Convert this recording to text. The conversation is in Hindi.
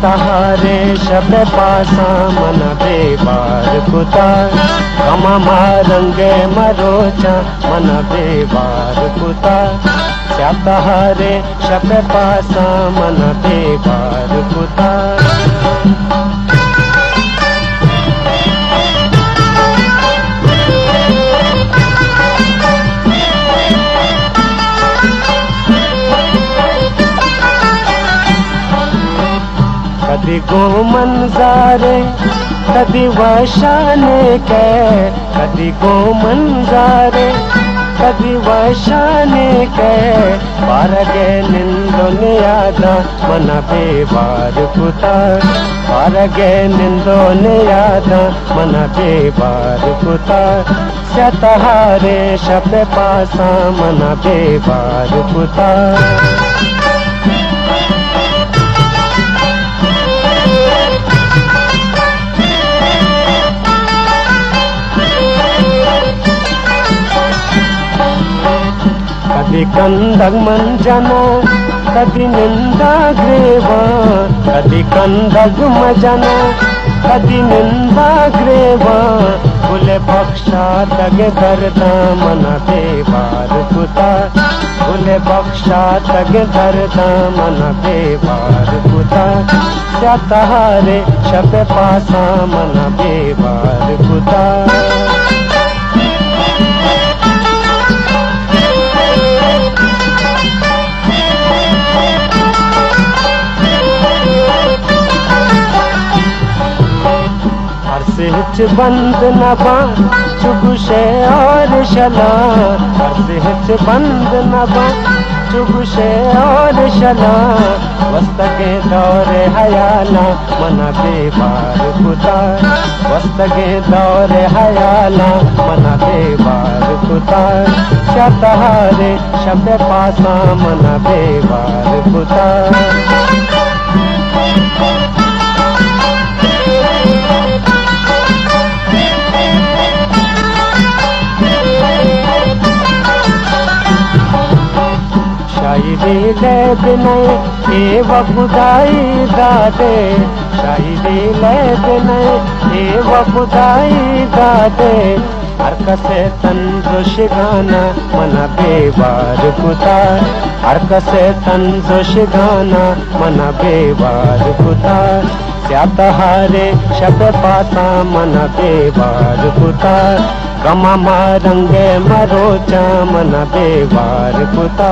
तहारे शब पासा मन बेबार कुता कमा मारंगे मरोचा मन बेबार कुता तहारे शब पासा मन बेबार कुता कदी गो मंजारे कदी वशाने के कदी गो मंजारे कदी वशाने के पारगे निंदोने यादा मन बेबार कुता पारगे निंदोने यादा मन बेबार कुता तहारे शब पासा मन बेबार कुता कदी कंदग मंजना कदी निंदा ग्रेवा कदी कंदग मजना कदी निंदा ग्रेवा बुले बख्शा तगे दर्दा मन बेबार कुता बुले बख्शा तगे दर्दा मन बेबार कुता तहारे शब पासा मन बेबार कुता हिच बंद न बा चुगुशे और शला हिच बंद न बा चुगुशे और शला वस्त के दौरे हयाला मन बेबार कुता वस्त के दौरे हयाला मन बेबार कुता तहारे शब पासा मन बेबार कुता शायरी ले बिनय ए वफुदाई दादे शायरी ले बिनय ए वफुदाई दादे हर कसे तंजुश गाना मन बेबार कुता हर कसे तंजुश गाना मन बेबार कुता तहारे शब पासा मन बेबार कुता कमा मारंगे मरोचा मन बेबार कुता।